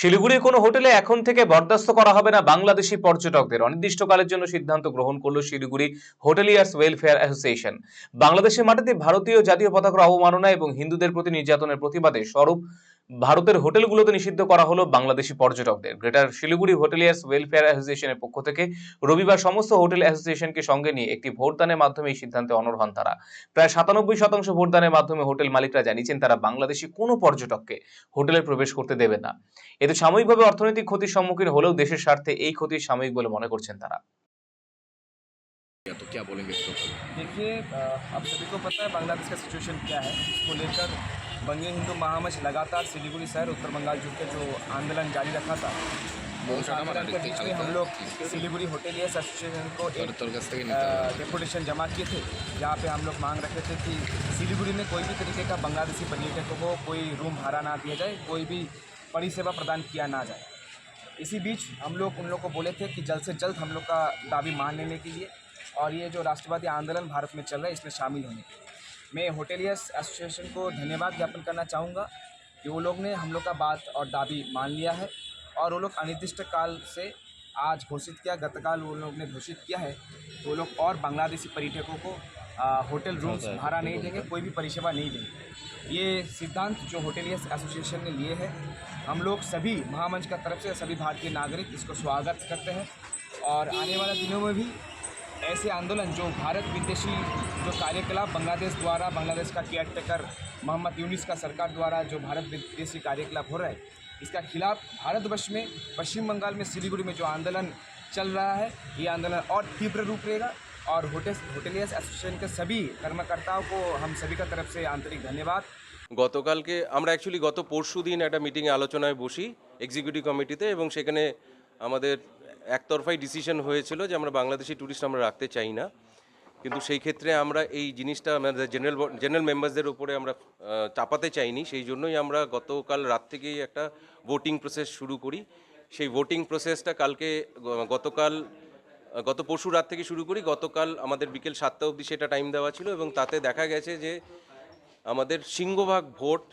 শিলিগুড়ির কোনো হোটেলে এখন থেকে বরদাস্ত করা হবে না বাংলাদেশি পর্যটকদের। অনির্দিষ্টকালের জন্য সিদ্ধান্ত গ্রহণ করল শিলিগুড়ি হোটেলিয়ার্স ওয়েলফেয়ার অ্যাসোসিয়েশন। বাংলাদেশের মাটিতে ভারতীয় জাতীয় পতাকার অবমাননা এবং হিন্দুদের প্রতি নির্যাতনের প্রতিবাদে স্বরূপ ভারতের হোটেলগুলোতে নিষিদ্ধ করা হলো বাংলাদেশি পর্যটকদের। গ্রেটার শিলিগুড়ি হোটেলিয়ার্স ওয়েলফেয়ার অ্যাসোসিয়েশনের পক্ষ থেকে রবিবার সমস্ত হোটেল অ্যাসোসিয়েশনকে সঙ্গে নিয়ে একটি ভোটদানের মাধ্যমে এই সিদ্ধান্তে অনড় হন তারা। প্রায় ৯৭% ভোটদানের মাধ্যমে হোটেল মালিকরা জানিয়েছেন তারা বাংলাদেশি কোনো পর্যটককে হোটেলে প্রবেশ করতে দেবে না। এতে সাময়িকভাবে অর্থনৈতিক ক্ষতির সম্মুখীন হলেও দেশের স্বার্থে এই ক্ষতি সাময়িক বলে মনে করছেন তারা। तो क्या बोलेंगे इसके ऊपर? देखिए, आप सभी को पता है बांग्लादेश का सिचुएशन क्या है। इसको लेकर बंगे हिंदू महामंच लगातार सिलीगुड़ी शहर उत्तर बंगाल जुट के जो आंदोलन जारी रखा था, उस आंदोलन के बीच में हम लोग सिलीगुड़ी होटेलियर्स एसोसिएशन को एक डेपुटेशन जमा किए थे, जहाँ पे हम लोग मांग रखे थे कि सिलीगुड़ी में कोई भी तरीके का बांग्लादेशी पर्यटकों को कोई रूम भाड़ा ना दिया जाए, कोई भी परिसेवा प्रदान किया ना जाए। इसी बीच हम लोग उन लोग को बोले थे कि जल्द से जल्द हम लोग का दाबी मान लेने के लिए और ये जो राष्ट्रवादी आंदोलन भारत में चल रहा है इसमें शामिल होने के लिए मैं होटेलियर्स एसोसिएशन को धन्यवाद ज्ञापन करना चाहूँगा कि वो लोग ने हम लोग का बात और दाबी मान लिया है और वो लोग अनिर्दिष्ट काल से आज घोषित किया, गतकाल वो लोग ने घोषित किया है कि वो लोग और बांग्लादेशी पर्यटकों को होटल रूम्स भाड़ा नहीं देंगे, कोई भी परिसेवा नहीं देंगे। ये सिद्धांत जो होटेलियर्स एसोसिएशन ने लिए है, हम लोग सभी महामंच का तरफ से सभी भारतीय नागरिक इसको स्वागत करते हैं और आने वाले दिनों में भी ऐसे आंदोलन जो भारत विदेशी जो कार्यकलाप बांग्लादेश का केयर टेकर मोहम्मद यूनिस का सरकार द्वारा जो भारत विदेशी कार्यकलाप हो रहा है, इसका खिलाफ भारतवर्ष में पश्चिम बंगाल में सिलीगुड़ी में जो आंदोलन चल रहा है, ये आंदोलन और तीव्र रूप लेगा और होटेलियर्स एसोसिएशन के सभी कर्मकर्ताओं को हम सभी का तरफ से आंतरिक धन्यवाद। গতকালকে আমরা অ্যাকচুয়ালি গত পরশু দিন একটা মিটিংয়ে আলোচনায় বসি এক্সিকিউটিভ কমিটিতে, এবং সেখানে আমাদের একতরফাই ডিসিশন হয়েছিল যে আমরা বাংলাদেশি ট্যুরিস্ট আমরা রাখতে চাই না। কিন্তু সেই ক্ষেত্রে আমরা এই জিনিসটা আমাদের জেনারেল মেম্বারসদের উপরে আমরা চাপাতে চাইনি, সেই জন্যই আমরা গতকাল রাত থেকেই একটা ভোটিং প্রসেস শুরু করি। সেই ভোটিং প্রসেসটা গত পরশু রাত থেকে শুরু করি। গতকাল আমাদের বিকেল 7টা অবধি সেটা টাইম দেওয়া ছিল, এবং তাতে দেখা গেছে যে আমাদের সিংহভাগ ভোট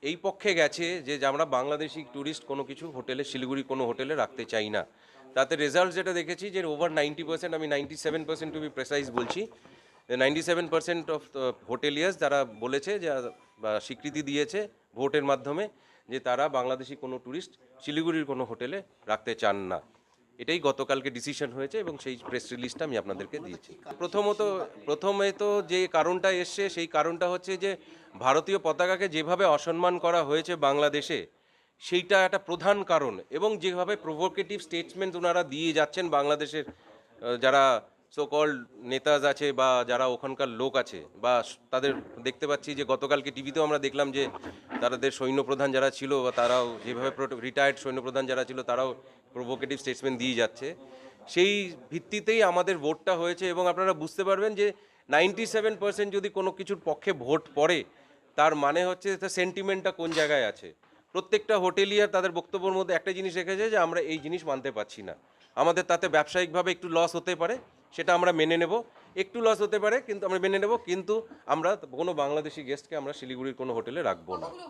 এই পক্ষে গেছে যে আমরা বাংলাদেশি ট্যুরিস্ট কোনো কিছু হোটেলে, শিলিগুড়ি কোনো হোটেলে রাখতে চাই না। তাতে রেজাল্ট যেটা দেখেছি যে ওভার 90%, আমি 97% টু বি প্রেসাইজ বলছি, 97% অফ হোটেলিয়ার্স যারা বলেছে যে বা স্বীকৃতি দিয়েছে ভোটের মাধ্যমে যে তারা বাংলাদেশি কোনো ট্যুরিস্ট শিলিগুড়ির কোনো হোটেলে রাখতে চান না। এটাই গতকালকে ডিসিশন হয়েছে এবং সেই প্রেস রিলিজটা আমি আপনাদেরকে দিয়েছি। প্রথমে তো যে কারণটা এসছে সেই কারণটা হচ্ছে যে ভারতীয় পতাকাকে যেভাবে অসম্মান করা হয়েছে বাংলাদেশে, সেইটা একটা প্রধান কারণ, এবং যেভাবে প্রভোকেটিভ স্টেটমেন্ট ওনারা দিয়ে যাচ্ছেন বাংলাদেশের যারা সোকল্ড নেতাজ আছে বা যারা ওখানকার লোক আছে, বা তাদের দেখতে পাচ্ছি যে গতকালকে টিভিতেও আমরা দেখলাম যে তাদের সৈন্যপ্রধান যারা ছিল বা তারাও যেভাবে রিটায়ার্ড সৈন্যপ্রধান যারা ছিল তারাও প্রভোকেটিভ স্টেটমেন্ট দিয়ে যাচ্ছে। সেই ভিত্তিতেই আমাদের ভোটটা হয়েছে, এবং আপনারা বুঝতে পারবেন যে 97% যদি কোনো কিছুর পক্ষে ভোট পড়ে তার মানে হচ্ছে তার সেন্টিমেন্টটা কোন জায়গায় আছে। প্রত্যেকটা হোটেলিয়ার তাদের বক্তব্যের মধ্যে একটা জিনিস রেখেছে যে আমরা এই জিনিস মানতে পারছি না, আমাদের তাতে ব্যবসায়িকভাবে একটু লস হতে পারে, সেটা আমরা মেনে নেব, একটু লস হতে পারে কিন্তু আমরা মেনে নেব, কিন্তু আমরা কোনো বাংলাদেশি গেস্টকে আমরা শিলিগুড়ির কোনো হোটেলে রাখবো না।